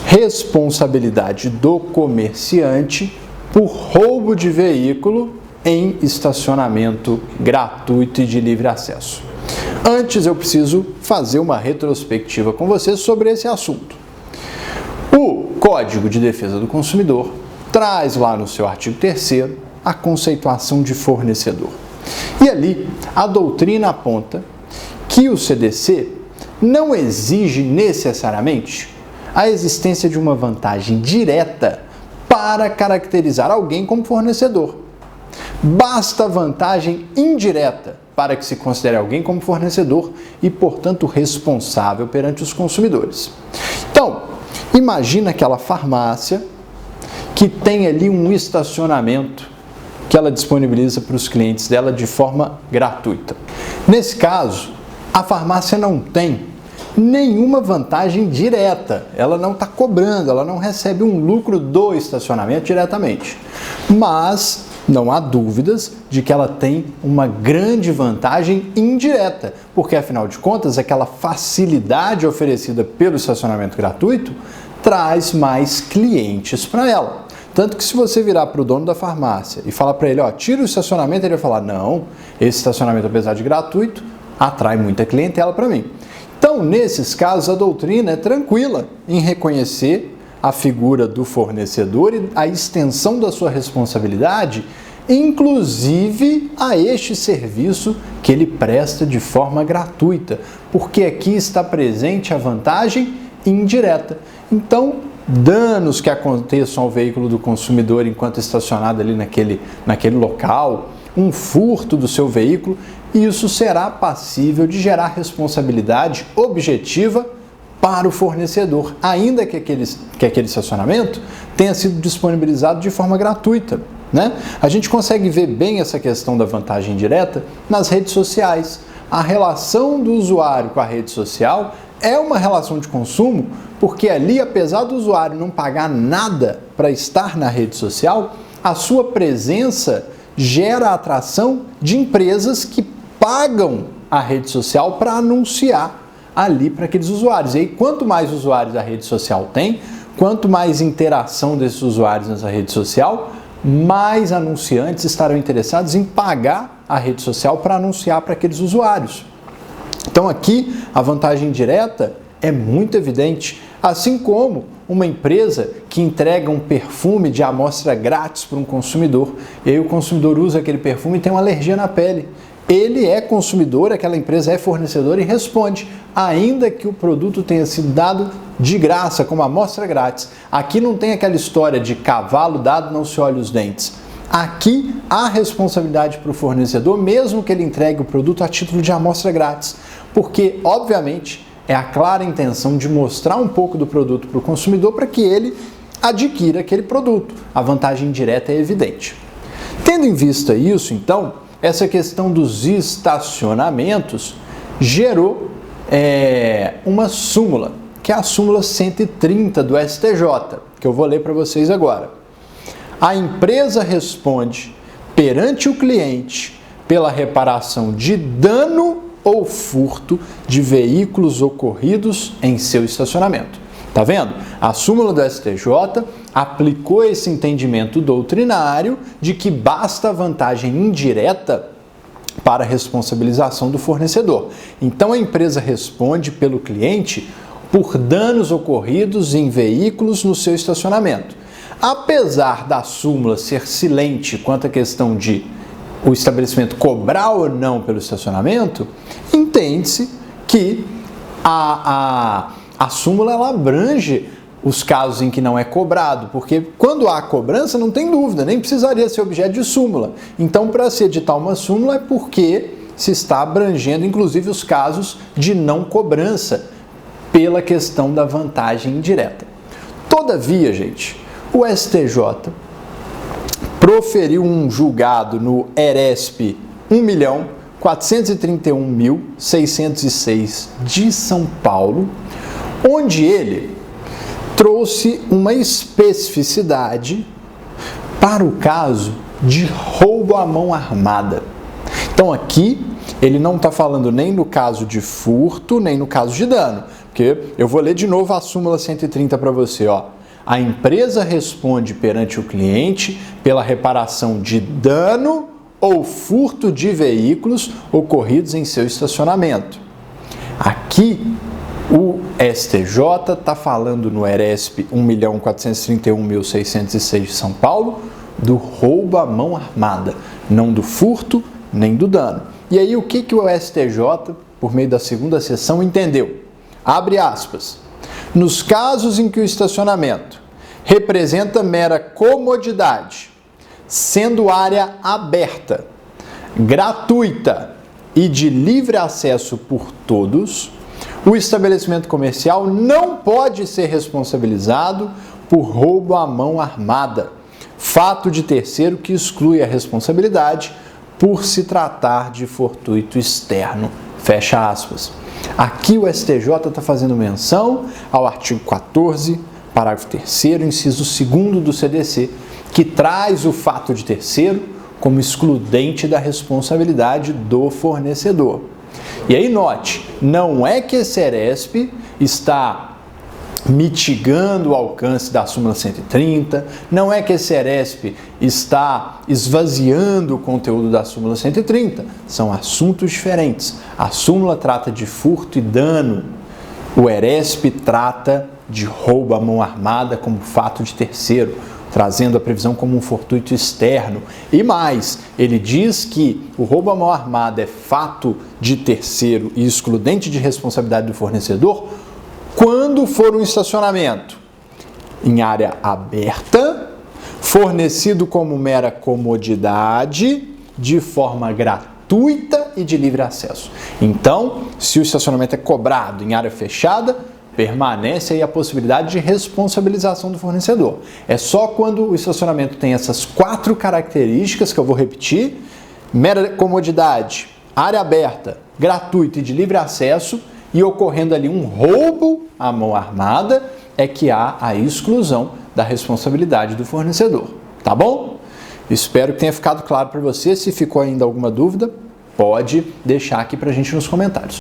responsabilidade do comerciante por roubo de veículo em estacionamento gratuito e de livre acesso. Antes eu preciso fazer uma retrospectiva com vocês sobre esse assunto. O Código de Defesa do Consumidor traz lá no seu artigo 3º a conceituação de fornecedor. E ali a doutrina aponta que o CDC não exige necessariamente a existência de uma vantagem direta para caracterizar alguém como fornecedor. Basta vantagem indireta para que se considere alguém como fornecedor e, portanto, responsável perante os consumidores. Então, imagina aquela farmácia que tem ali um estacionamento que ela disponibiliza para os clientes dela de forma gratuita. Nesse caso, a farmácia não tem nenhuma vantagem direta, ela não está cobrando, ela não recebe um lucro do estacionamento diretamente, mas não há dúvidas de que ela tem uma grande vantagem indireta, porque afinal de contas aquela facilidade oferecida pelo estacionamento gratuito traz mais clientes para ela. Tanto que se você virar para o dono da farmácia e falar para ele, ó, tira o estacionamento, ele vai falar, não, esse estacionamento apesar de gratuito, atrai muita clientela para mim. Então, nesses casos, a doutrina é tranquila em reconhecer a figura do fornecedor e a extensão da sua responsabilidade, inclusive a este serviço que ele presta de forma gratuita, porque aqui está presente a vantagem indireta. Então, danos que aconteçam ao veículo do consumidor enquanto estacionado ali naquele local, um furto do seu veículo, isso será passível de gerar responsabilidade objetiva para o fornecedor, ainda que aquele estacionamento tenha sido disponibilizado de forma gratuita, né? A gente consegue ver bem essa questão da vantagem direta nas redes sociais. A relação do usuário com a rede social é uma relação de consumo, porque ali, apesar do usuário não pagar nada para estar na rede social, a sua presença gera a atração de empresas que pagam a rede social para anunciar ali para aqueles usuários. E aí, quanto mais usuários a rede social tem, quanto mais interação desses usuários nessa rede social, mais anunciantes estarão interessados em pagar a rede social para anunciar para aqueles usuários. Então aqui a vantagem direta é muito evidente, assim como uma empresa que entrega um perfume de amostra grátis para um consumidor, e aí o consumidor usa aquele perfume e tem uma alergia na pele. Ele é consumidor, aquela empresa é fornecedora e responde, ainda que o produto tenha sido dado de graça, como amostra grátis. Aqui não tem aquela história de cavalo dado não se olha os dentes. Aqui há responsabilidade para o fornecedor, mesmo que ele entregue o produto a título de amostra grátis, porque, obviamente, é a clara intenção de mostrar um pouco do produto para o consumidor para que ele adquira aquele produto. A vantagem direta é evidente. Tendo em vista isso, então, essa questão dos estacionamentos gerou uma súmula, que é a súmula 130 do STJ, que eu vou ler para vocês agora. A empresa responde perante o cliente pela reparação de dano ou furto de veículos ocorridos em seu estacionamento. Tá vendo? A súmula do STJ aplicou esse entendimento doutrinário de que basta a vantagem indireta para a responsabilização do fornecedor. Então a empresa responde pelo cliente por danos ocorridos em veículos no seu estacionamento. Apesar da súmula ser silente quanto à questão de o estabelecimento cobrar ou não pelo estacionamento, entende-se que a súmula ela abrange os casos em que não é cobrado, porque quando há cobrança não tem dúvida, nem precisaria ser objeto de súmula. Então, para se editar uma súmula é porque se está abrangendo, inclusive, os casos de não cobrança pela questão da vantagem indireta. Todavia, gente, o STJ proferiu um julgado no ERESP 1.431.606 de São Paulo, onde ele trouxe uma especificidade para o caso de roubo à mão armada. Então aqui ele não está falando nem no caso de furto, nem no caso de dano, Porque eu vou ler de novo a súmula 130 para você, ó. A empresa responde perante o cliente pela reparação de dano ou furto de veículos ocorridos em seu estacionamento. Aqui, o STJ está falando no ERESP 1.431.606 de São Paulo do roubo à mão armada, não do furto nem do dano. E aí o que o STJ, por meio da segunda seção, entendeu? Abre aspas. Nos casos em que o estacionamento representa mera comodidade, sendo área aberta, gratuita e de livre acesso por todos, o estabelecimento comercial não pode ser responsabilizado por roubo à mão armada, fato de terceiro que exclui a responsabilidade por se tratar de fortuito externo. Fecha aspas. Aqui o STJ está fazendo menção ao artigo 14, parágrafo 3º, inciso 2º do CDC, que traz o fato de terceiro como excludente da responsabilidade do fornecedor. E aí note, não é que esse ERESP está mitigando o alcance da súmula 130, não é que esse ERESP está esvaziando o conteúdo da súmula 130, são assuntos diferentes. A súmula trata de furto e dano, o ERESP trata de roubo à mão armada como fato de terceiro, trazendo a previsão como um fortuito externo. E mais, ele diz que o roubo à mão armada é fato de terceiro e excludente de responsabilidade do fornecedor quando for um estacionamento em área aberta, fornecido como mera comodidade, de forma gratuita e de livre acesso. Então, se o estacionamento é cobrado em área fechada, permanece aí a possibilidade de responsabilização do fornecedor. É só quando o estacionamento tem essas 4 características que eu vou repetir: mera comodidade, área aberta, gratuita e de livre acesso, e ocorrendo ali um roubo à mão armada, é que há a exclusão da responsabilidade do fornecedor. Tá bom? Espero que tenha ficado claro para você. Se ficou ainda alguma dúvida, pode deixar aqui para a gente nos comentários.